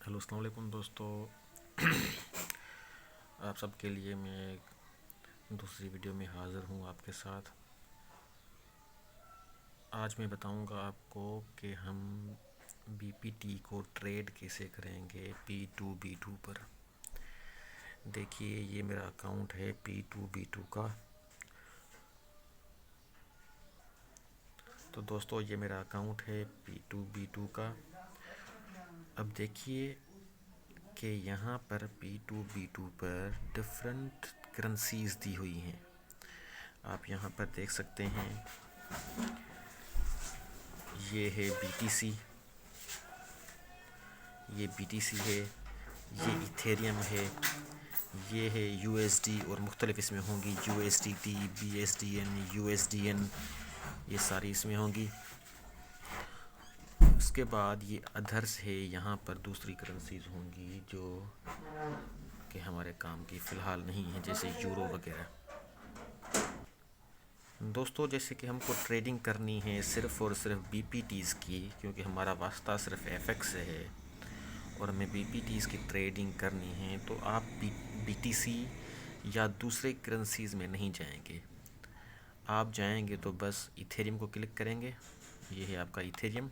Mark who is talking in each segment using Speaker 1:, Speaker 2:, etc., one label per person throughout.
Speaker 1: Hello अस्सलाम वालेकुम दोस्तों। आप सबके लिए मैं एक दूसरी वीडियो में हाज़िर हूँ आपके साथ। आज मैं बताऊँगा आपको कि हम बीपीटी को ट्रेड कैसे करेंगे P2B2 पर। देखिए, ये मेरा अकाउंट है P2B2 का। तो दोस्तों, ये मेरा अकाउंट है P2B2 का। अब देखिए कि यहाँ पर P2B2 पर डिफरेंट करेंसीज दी हुई हैं। आप यहाँ पर देख सकते हैं, ये है BTC, ये BTC है, ये इथेरियम है, ये है USD और मुख्तलिफ इसमें होंगी USDT, BSDN, USDN, ये सारी इसमें होंगी। उसके बाद ये अदर्स है, यहाँ पर दूसरी करेंसीज होंगी जो कि हमारे काम की फ़िलहाल नहीं है, जैसे यूरो वगैरह। दोस्तों, जैसे कि हमको ट्रेडिंग करनी है सिर्फ़ और सिर्फ BPTs की, क्योंकि हमारा वास्ता सिर्फ FX से है और हमें BPTs की ट्रेडिंग करनी है, तो आप BTC या दूसरे करेंसीज़ में नहीं जाएंगे। आप जाएंगे तो बस इथेरियम को क्लिक करेंगे। ये है आपका इथेरियम।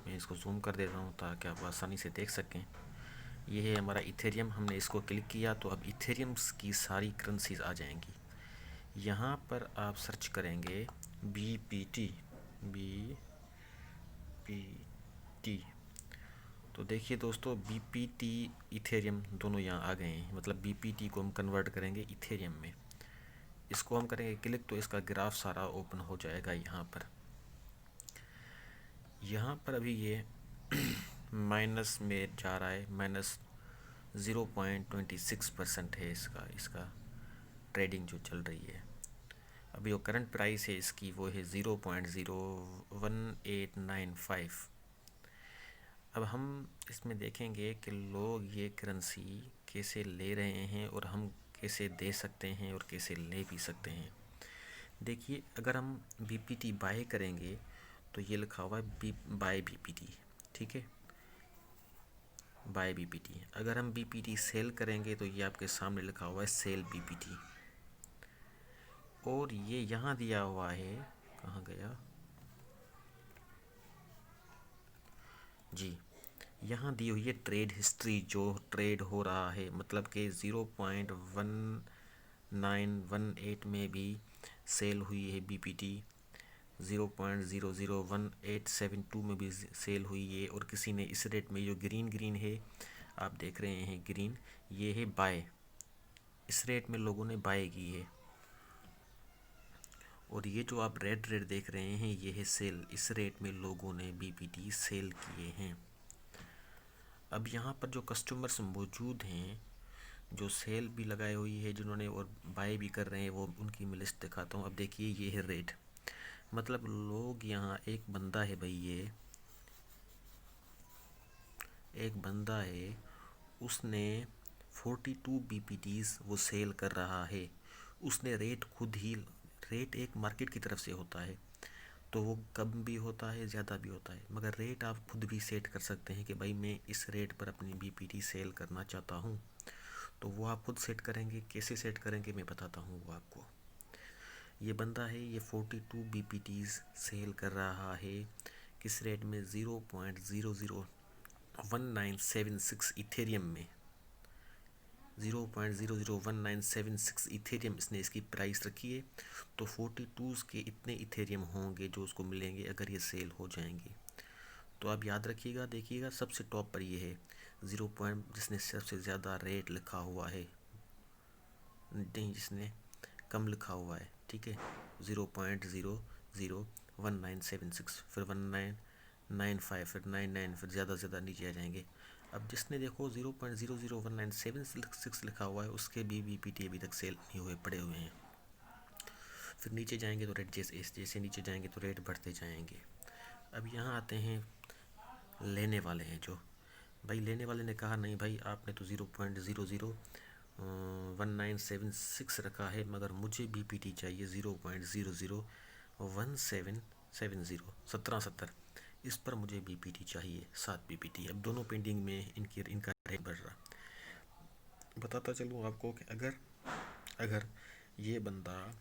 Speaker 1: मैं इसको जूम कर देता हूँ ताकि आप आसानी से देख सकें। ये है हमारा इथेरियम। हमने इसको क्लिक किया तो अब इथेरियम्स की सारी करेंसीज आ जाएंगी। यहाँ पर आप सर्च करेंगे BPT, BPT। तो देखिए दोस्तों, BPT इथेरियम दोनों यहाँ आ गए हैं। मतलब BPT को हम कन्वर्ट करेंगे इथेरियम में। इसको हम करेंगे क्लिक तो इसका ग्राफ सारा ओपन हो जाएगा। यहाँ पर अभी ये माइनस में जा रहा है, -0.26% है इसका ट्रेडिंग जो चल रही है। अभी जो करंट प्राइस है इसकी वो है 0.01895। अब हम इसमें देखेंगे कि लोग ये करेंसी कैसे ले रहे हैं और हम कैसे दे सकते हैं और कैसे ले भी सकते हैं। देखिए, अगर हम BPT बाय करेंगे तो ये लिखा हुआ है बाय BPT, ठीक है, बाय BPT। अगर हम BPT सेल करेंगे तो ये आपके सामने लिखा हुआ है सेल BPT। और ये यहाँ दिया हुआ है, कहाँ गया जी, यहाँ दी हुई है ट्रेड हिस्ट्री, जो ट्रेड हो रहा है। मतलब कि 0.1918 में भी सेल हुई है BPT, 0.001872 में भी सेल हुई है, और किसी ने इस रेट में, जो ग्रीन ग्रीन है आप देख रहे हैं ग्रीन, ये है बाय। इस रेट में लोगों ने बाय की है। और ये जो आप रेड रेड देख रहे हैं ये है सेल। इस रेट में लोगों ने BPT सेल किए हैं। अब यहाँ पर जो कस्टमर्स मौजूद हैं जो सेल भी लगाई हुई है जिन्होंने, और बाय भी कर रहे हैं, वो उनकी मैं लिस्ट दिखाता हूँ। अब देखिए, ये है रेट। मतलब लोग यहाँ, एक बंदा है भाई, ये एक बंदा है, उसने 42 BPTs वो सेल कर रहा है। उसने रेट खुद ही, रेट एक मार्केट की तरफ से होता है तो वो कम भी होता है, ज़्यादा भी होता है, मगर रेट आप खुद भी सेट कर सकते हैं कि भाई मैं इस रेट पर अपनी BPT सेल करना चाहता हूँ। तो वो आप खुद सेट करेंगे। कैसे सेट करेंगे मैं बताता हूँ वो आपको। ये बंदा है, ये 42 BPTs सेल कर रहा है। किस रेट में? 0.001976 इथेरियम में। 0.001976 इथेरियम इसने इसकी प्राइस रखी है। तो 42 के इतने इथेरियम होंगे जो उसको मिलेंगे अगर ये सेल हो जाएंगे। तो आप याद रखिएगा, देखिएगा सबसे टॉप पर ये है 0 पॉइंट, जिसने सबसे ज़्यादा रेट लिखा हुआ है, नहीं जिसने कम लिखा हुआ है, ठीक है, 0.001976, फिर 1995, फिर 99, फिर ज़्यादा से ज़्यादा नीचे आ जाएंगे। अब जिसने देखो 0.001976 लिखा हुआ है उसके भी BPT अभी तक सेल नहीं हुए, पड़े हुए हैं। फिर नीचे जाएंगे तो रेट, जैसे जैसे नीचे जाएंगे तो रेट बढ़ते जाएंगे। अब यहाँ आते हैं लेने वाले हैं। जो भाई लेने वाले ने कहा नहीं भाई, आपने तो 0.001976 रखा है, मगर मुझे BPT चाहिए 0.001770, 1770। इस पर मुझे बीपीटी चाहिए 7 बीपीटी। अब दोनों पेंडिंग में इनका रेट बढ़ रहा। बताता चलूँ आपको कि अगर ये बंदा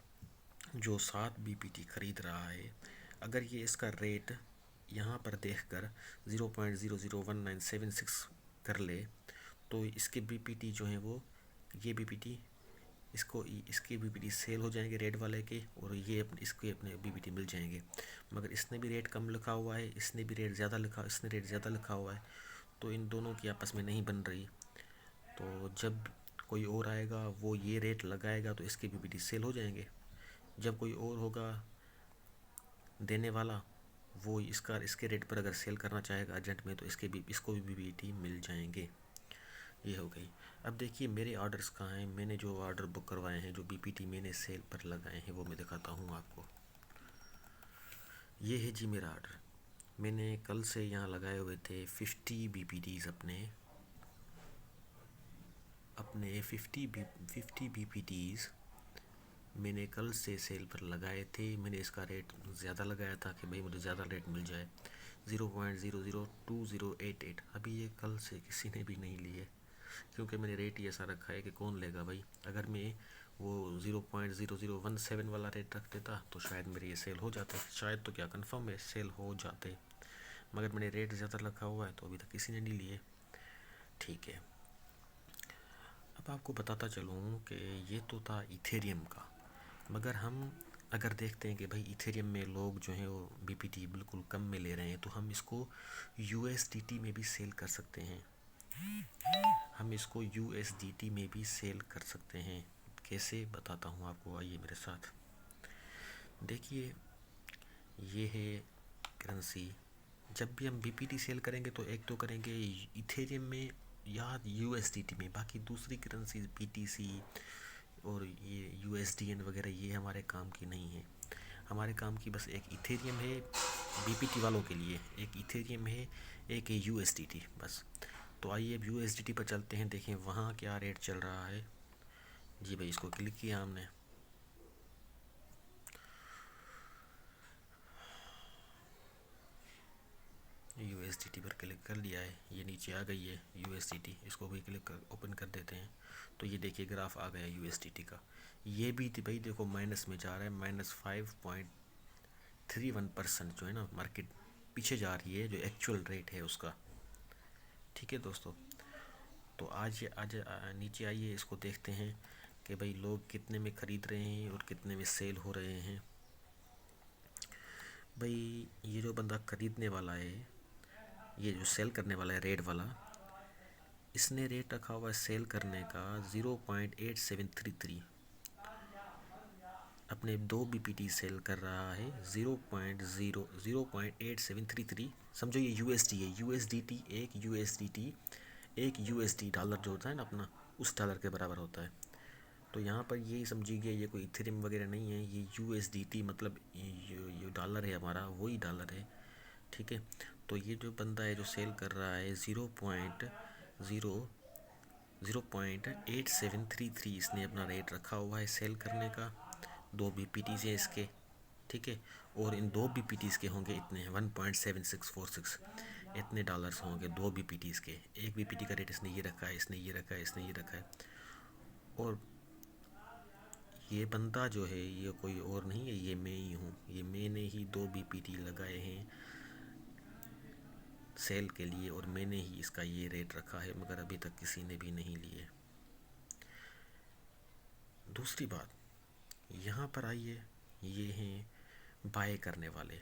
Speaker 1: जो 7 बीपीटी ख़रीद रहा है, अगर ये इसका रेट यहाँ पर देखकर 0.001976 कर ले, तो इसके बीपीटी जो हैं वो, ये बीपीटी इसके बीपीटी सेल हो जाएंगे रेट वाले के, और ये इसके अपने बीपीटी मिल जाएंगे। मगर इसने भी रेट कम लिखा हुआ है, इसने रेट ज़्यादा लिखा हुआ है, तो इन दोनों की आपस में नहीं बन रही। तो जब कोई और आएगा वो ये रेट लगाएगा तो इसके बीपीटी सेल हो जाएंगे। जब कोई और होगा देने वाला, वो इसके रेट पर अगर सेल करना चाहेगा अर्जेंट में, तो इसको भी बीपीटी मिल जाएंगे। ये हो गई। अब देखिए मेरे ऑर्डर्स कहाँ हैं। मैंने जो ऑर्डर बुक करवाए हैं, जो बीपीटी मैंने सेल पर लगाए हैं, वो मैं दिखाता हूँ आपको। ये है जी मेरा ऑर्डर। मैंने कल से यहाँ लगाए हुए थे 50 बीपीटीज़ अपने 50 बीपीटीज़ मैंने कल से सेल पर लगाए थे। मैंने इसका रेट ज़्यादा लगाया था कि भाई मुझे ज़्यादा रेट मिल जाए, 0.002088। अभी ये कल से किसी ने भी नहीं लिए, क्योंकि मैंने रेट ही ऐसा रखा है कि कौन लेगा भाई। अगर मैं वो 0.0017 वाला रेट रख देता तो शायद मेरे ये सेल हो जाते, शायद तो क्या कंफर्म है सेल हो जाते। मगर मैंने रेट ज़्यादा रखा हुआ है तो अभी तक किसी ने नहीं लिए। ठीक है, अब आपको बताता चलूँ कि ये तो था इथेरियम का। मगर हम अगर देखते हैं कि भाई इथेरियम में लोग जो हैं वो बीपीटी बिल्कुल कम में ले रहे हैं, तो हम इसको यूएसडीटी में भी सेल कर सकते हैं। हम इसको यूएसडीटी में भी सेल कर सकते हैं। कैसे बताता हूँ आपको, आइए मेरे साथ। देखिए ये है करेंसी। जब भी हम बीपीटी सेल करेंगे तो एक तो करेंगे इथेरियम में या यूएसडीटी में। बाकी दूसरी करेंसी बीटीसी और ये यूएसडीएन वगैरह ये हमारे काम की नहीं है। हमारे काम की बस एक इथेरियम है बीपीटी वालों के लिए, एक इथेरियम है, एक है यूएसडीटी, बस। तो आइए अब यूएसडीटी पर चलते हैं, देखें वहाँ क्या रेट चल रहा है। जी भाई, इसको क्लिक किया हमने। यूएसडीटी पर क्लिक कर लिया है, ये नीचे आ गई है यूएसडीटी। इसको भी क्लिक कर ओपन कर देते हैं, तो ये देखिए ग्राफ आ गया यूएसडीटी का। ये भी भाई देखो माइनस में जा रहा है, -5.31% जो है ना, मार्केट पीछे जा रही है जो एक्चुअल रेट है उसका। ठीक है दोस्तों, तो आज नीचे आइए, इसको देखते हैं कि भाई लोग कितने में ख़रीद रहे हैं और कितने में सेल हो रहे हैं। भाई ये जो बंदा ख़रीदने वाला है, ये जो सेल करने वाला है रेड वाला, इसने रेट रखा हुआ है सेल करने का 0.8733। अपने 2 बीपीटी सेल कर रहा है 0.8733। समझो ये यूएसडी है, यूएसडीटी एक यूएसडी डॉलर जो होता है ना अपना, उस डॉलर के बराबर होता है। तो यहाँ पर यही समझिए, ये कोई इथेरियम वगैरह नहीं है, ये यूएसडीटी मतलब ये डॉलर है हमारा, वही डॉलर है। ठीक है, तो ये जो बंदा है जो सेल कर रहा है 0.8733 इसने अपना रेट रखा हुआ है सेल करने का। 2 बीपीटीज़ हैं इसके। ठीक है, और इन 2 बीपीटीज़ के होंगे इतने 1.7646, इतने डॉलर्स होंगे 2 बीपीटीज़ के। एक बीपीटी का रेट इसने ये रखा है, इसने ये रखा है, इसने ये रखा है। और ये बंदा जो है ये कोई और नहीं है, ये मैं ही हूँ। ये मैंने ही 2 बीपीटी लगाए हैं सेल के लिए, और मैंने ही इसका ये रेट रखा है, मगर अभी तक किसी ने भी नहीं लिए। दूसरी बात, यहाँ पर आइए, ये हैं बाय करने वाले।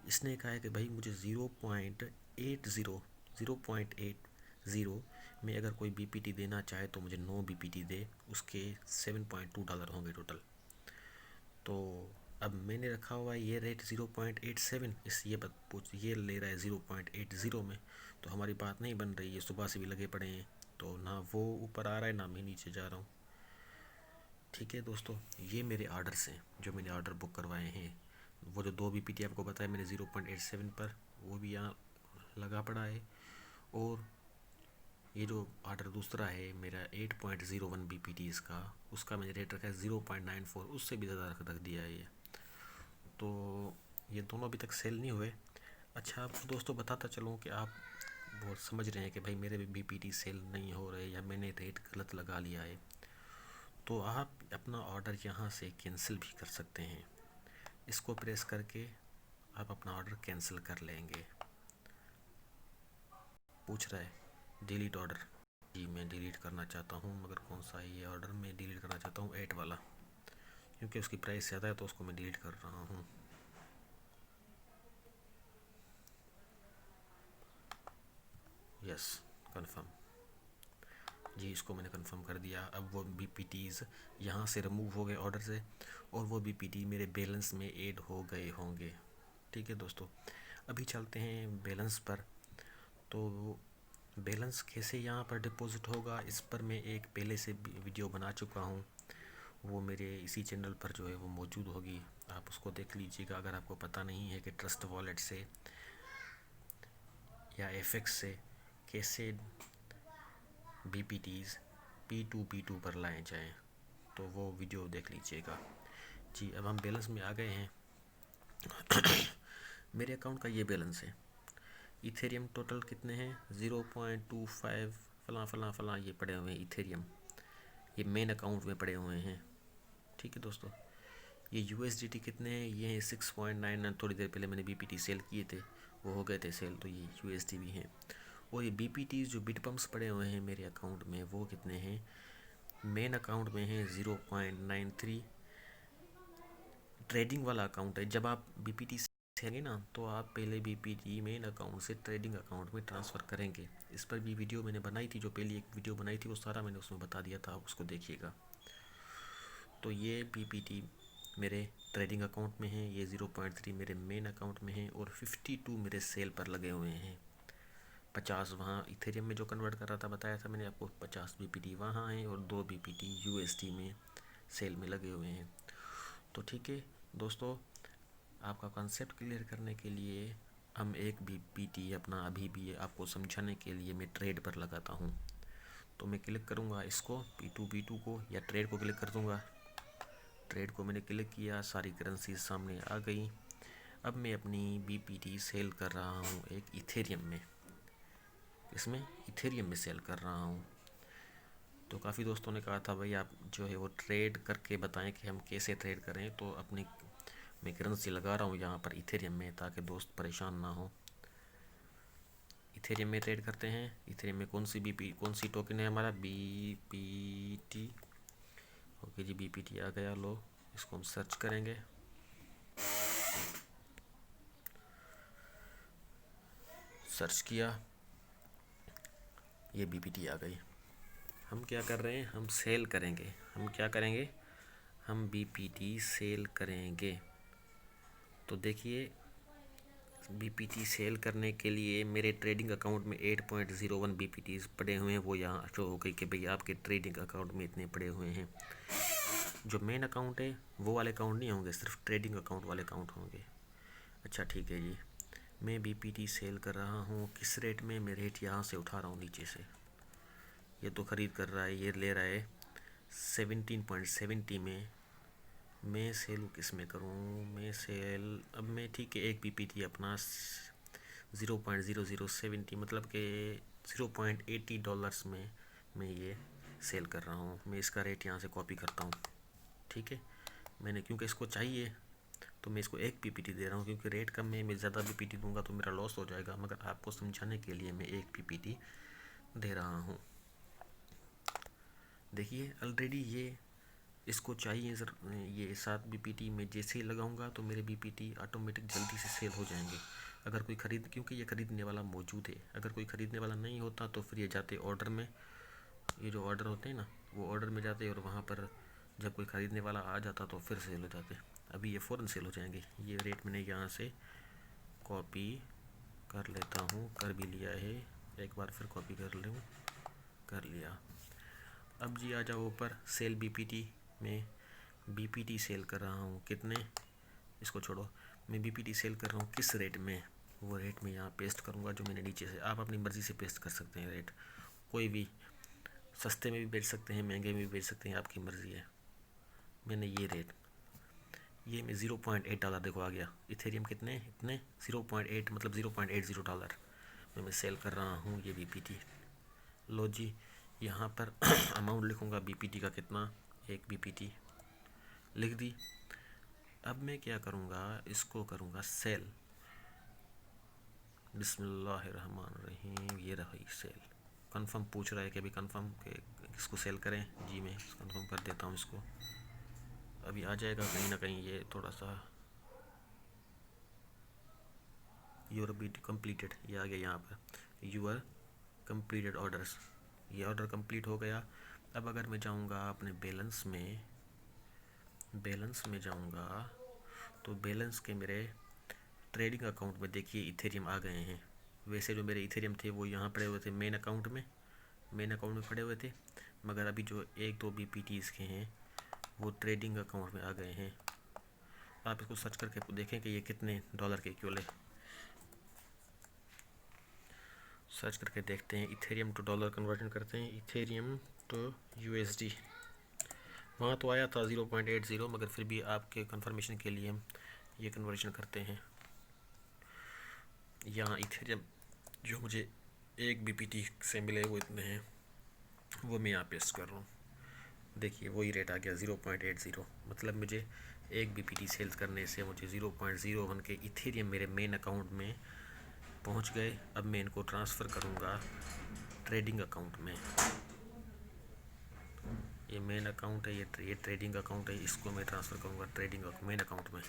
Speaker 1: इसने कहा है कि भाई मुझे 0.80 में अगर कोई बीपीटी देना चाहे तो मुझे 9 बीपीटी दे, उसके $7.2 होंगे टोटल। तो अब मैंने रखा हुआ है ये रेट 0.87, ये ले रहा है 0.80 में। तो हमारी बात नहीं बन रही है, सुबह से भी लगे पड़े हैं, तो ना वो ऊपर आ रहा है ना मैं नीचे जा रहा हूँ। ठीक है दोस्तों, ये मेरे ऑर्डर्स हैं जो मैंने ऑर्डर बुक करवाए हैं। वो जो 2 बीपीटी आपको बताया मैंने 0.87 पर, वो भी यहाँ लगा पड़ा है। और ये जो ऑर्डर दूसरा है मेरा 8.01 बीपीटीज़ का, उसका मैंने रेट रखा है 0.94, उससे भी ज़्यादा रख दिया है ये। तो ये दोनों अभी तक सेल नहीं हुए। अच्छा, आपको दोस्तों बताता चलूँ कि आप वो समझ रहे हैं कि भाई मेरे भी बीपीटी सेल नहीं हो रहे या मैंने रेट गलत लगा लिया है, तो आप अपना ऑर्डर यहाँ से कैंसिल भी कर सकते हैं। इसको प्रेस करके आप अपना ऑर्डर कैंसिल कर लेंगे। पूछ रहा है डिलीट ऑर्डर। जी मैं डिलीट करना चाहता हूँ, मगर कौन सा है ये ऑर्डर? मैं डिलीट करना चाहता हूँ 8 वाला, क्योंकि उसकी प्राइस ज़्यादा है तो उसको मैं डिलीट कर रहा हूँ। Yes, confirm. जी इसको मैंने कंफर्म कर दिया। अब वो बीपीटीज़ यहाँ से रिमूव हो गए ऑर्डर से, और वो बीपीटी मेरे बैलेंस में ऐड हो गए होंगे। ठीक है दोस्तों, अभी चलते हैं बैलेंस पर। तो बैलेंस कैसे यहाँ पर डिपॉजिट होगा, इस पर मैं एक पहले से वीडियो बना चुका हूँ। वो मेरे इसी चैनल पर जो है वो मौजूद होगी, आप उसको देख लीजिएगा। अगर आपको पता नहीं है कि ट्रस्ट वॉलेट से या एफएक्स से कैसे बीपीटीज़ P2P2 पर लाए जाएं, तो वो वीडियो देख लीजिएगा। जी अब हम बैलेंस में आ गए हैं। मेरे अकाउंट का ये बैलेंस है। इथेरियम टोटल कितने हैं? 0.25 फलां फलां फलां ये पड़े हुए हैं इथेरियम, ये मेन अकाउंट में पड़े हुए हैं। ठीक है दोस्तों, ये यूएसडीटी कितने हैं? ये हैं 6.99। थोड़ी देर पहले मैंने बीपीटी सेल किए थे, वो हो गए थे सेल, तो ये यूएसडी भी हैं। और ये बीपीटी जो बिट पम्प्स पड़े हुए हैं मेरे अकाउंट में, वो कितने हैं? मेन अकाउंट में है 0.93। ट्रेडिंग वाला अकाउंट है। जब आप बीपीटी सीखेंगे ना, तो आप पहले बीपीटी मेन अकाउंट से ट्रेडिंग अकाउंट में ट्रांसफ़र करेंगे। इस पर भी वीडियो मैंने बनाई थी, जो पहली एक वीडियो बनाई थी वो सारा मैंने उसमें बता दिया था, आप उसको देखिएगा। तो ये बीपीटी मेरे ट्रेडिंग अकाउंट में है, ये 0.3 मेरे मेन अकाउंट में है, और 52 मेरे सेल पर लगे हुए हैं। 50 वहाँ इथेरियम में जो कन्वर्ट कर रहा था, बताया था मैंने आपको, 50 बीपीटी वहाँ हैं, और 2 बीपीटी यूएसडी में सेल में लगे हुए हैं। तो ठीक है दोस्तों, आपका कॉन्सेप्ट क्लियर करने के लिए हम एक बीपीटी अपना अभी भी आपको समझाने के लिए मैं ट्रेड पर लगाता हूँ। तो मैं क्लिक करूँगा इसको P2P2 को, या ट्रेड को क्लिक कर दूँगा। ट्रेड को मैंने क्लिक किया, सारी करेंसी सामने आ गई। अब मैं अपनी बीपीटी सेल कर रहा हूँ एक इथेरियम में, इसमें इथेरियम में सेल कर रहा हूँ। तो काफ़ी दोस्तों ने कहा था भाई आप जो है वो ट्रेड करके बताएं कि हम कैसे ट्रेड करें, तो अपनी मैं करेंसी लगा रहा हूँ यहाँ पर इथेरियम में, ताकि दोस्त परेशान ना हो। इथेरियम में ट्रेड करते हैं। इथेरियम में कौन सी टोकन है? हमारा बीपीटी। ओके जी, बीपीटी आ गया। लो, इसको हम सर्च करेंगे। सर्च किया, ये बीपीटी आ गई। हम क्या कर रहे हैं? हम सेल करेंगे। हम क्या करेंगे? हम बीपीटी सेल करेंगे। तो देखिए, बीपीटी सेल करने के लिए मेरे ट्रेडिंग अकाउंट में 8.01 बीपीटीज पड़े हुए हैं, वो यहाँ शो हो गई कि भाई आपके ट्रेडिंग अकाउंट में इतने पड़े हुए हैं। जो मेन अकाउंट है वो वाले अकाउंट नहीं होंगे, सिर्फ ट्रेडिंग अकाउंट वाले अकाउंट होंगे। अच्छा ठीक है जी, मैं बीपीटी सेल कर रहा हूँ। किस रेट में? मैं रेट यहाँ से उठा रहा हूँ नीचे से। ये तो ख़रीद कर रहा है, ये ले रहा है 17.70 में। मैं सेल किस में करूँ? मैं सेल अब मैं ठीक है एक बीपीटी अपना 0.0070 मतलब कि $0.80 में मैं ये सेल कर रहा हूँ। मैं इसका रेट यहाँ से कॉपी करता हूँ। ठीक है, मैंने क्योंकि इसको चाहिए तो मैं इसको एक पीपीटी दे रहा हूँ, क्योंकि रेट कम में मैं ज़्यादा पीपीटी दूंगा तो मेरा लॉस हो जाएगा, मगर आपको समझाने के लिए मैं एक पीपीटी दे रहा हूँ। देखिए ऑलरेडी ये इसको चाहिए सर, ये 7 बीपीटी में जैसे ही लगाऊंगा तो मेरे बीपीटी ऑटोमेटिक जल्दी से सेल हो जाएंगे। अगर कोई ख़रीद, क्योंकि ये ख़रीदने वाला मौजूद है, अगर कोई ख़रीदने वाला नहीं होता तो फिर ये जाते ऑर्डर में। ये जो ऑर्डर होते हैं ना, वो ऑर्डर में जाते और वहाँ पर जब कोई ख़रीदने वाला आ जाता तो फिर सेल हो जाते। अभी ये फ़ौरन सेल हो जाएंगे। ये रेट मैंने यहाँ से कॉपी कर लेता हूँ, कर भी लिया है, एक बार फिर कॉपी कर लूँ, कर लिया। अब जी आ जाओ ऊपर, सेल बीपीटी में बीपीटी सेल कर रहा हूँ। कितने? इसको छोड़ो, मैं बीपीटी सेल कर रहा हूँ किस रेट में, वो रेट मैं यहाँ पेस्ट करूँगा जो मैंने नीचे से। आप अपनी मर्ज़ी से पेस्ट कर सकते हैं रेट, कोई भी, सस्ते में भी बेच सकते हैं, महंगे में भी बेच सकते हैं, आपकी मर्ज़ी है। मैंने ये रेट ये मैं $0.8 देखो आ गया। इथेरियम कितने इतने 0.8 मतलब $0.80 में मैं सेल कर रहा हूँ ये बीपीटी। लो जी, यहाँ पर अमाउंट लिखूँगा बीपीटी का कितना, एक बीपीटी लिख दी। अब मैं क्या करूँगा, इसको करूँगा सेल। बिस्मिल्लाहिर्रहमानिर्रहीम, ये रही सेल। कंफर्म पूछ रहा है कि अभी कंफर्म के इसको सेल करें। जी मैं कंफर्म कर देता हूँ इसको। अभी आ जाएगा कहीं ना कहीं, ये थोड़ा सा यूर बीट कम्प्लीटेड, ये आ गया यहाँ पर यूर कम्प्लीटेड ऑर्डर्स। ये ऑर्डर कंप्लीट हो गया। अब अगर मैं जाऊँगा अपने बैलेंस में जाऊँगा तो बैलेंस के मेरे ट्रेडिंग अकाउंट में देखिए इथेरियम आ गए हैं। वैसे जो मेरे इथेरियम थे वो यहाँ पड़े हुए थे मेन अकाउंट में पड़े हुए थे, मगर अभी जो एक दो बीपीटीज़ के हैं वो ट्रेडिंग अकाउंट में आ गए हैं। आप इसको सर्च करके देखें कि ये कितने डॉलर के इक्वल है। सर्च करके देखते हैं, इथेरियम टू डॉलर कन्वर्जन करते हैं, इथेरियम टू यूएसडी। वहाँ तो आया था 0.80, मगर फिर भी आपके कंफर्मेशन के लिए हम ये कन्वर्जन करते हैं। यहाँ इथेरियम जो मुझे एक बीपीटी से मिले वो इतने हैं, वो मैं यहाँ पेस्ट कर रहा हूँ। देखिए वही रेट आ गया 0.80, मतलब मुझे एक बीपीटी सेल्स करने से मुझे 0.01 के इथेरियम मेरे मेन अकाउंट में पहुँच गए। अब मैं इनको ट्रांसफ़र करूँगा ट्रेडिंग अकाउंट में। ये मेन अकाउंट है, ये ट्रेडिंग अकाउंट है, इसको मैं ट्रांसफ़र करूँगा ट्रेडिंग मेन अकाउंट में।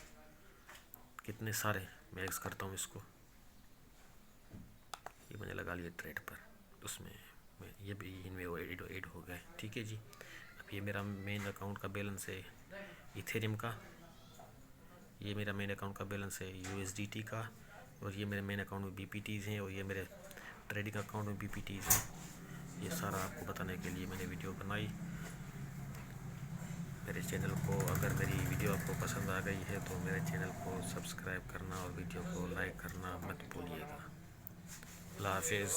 Speaker 1: कितने सारे मैं एक्स करता हूँ इसको, ये मैंने लगा लिया ट्रेड पर, उसमें ये भी इनमें एड हो गए। ठीक है जी। अब ये मेरा मेन अकाउंट का बैलेंस है इथेरियम का, ये मेरा मेन अकाउंट का बैलेंस है यूएसडीटी का, और ये मेरे मेन अकाउंट में बीपीटीज़ हैं, और ये मेरे ट्रेडिंग अकाउंट में बीपीटीज़ हैं। ये सारा आपको बताने के लिए मैंने वीडियो बनाई। मेरे चैनल को, अगर मेरी वीडियो आपको पसंद आ गई है तो मेरे चैनल को सब्सक्राइब करना और वीडियो को लाइक करना मत भूलिएगा। अल्लाह हाफिज़।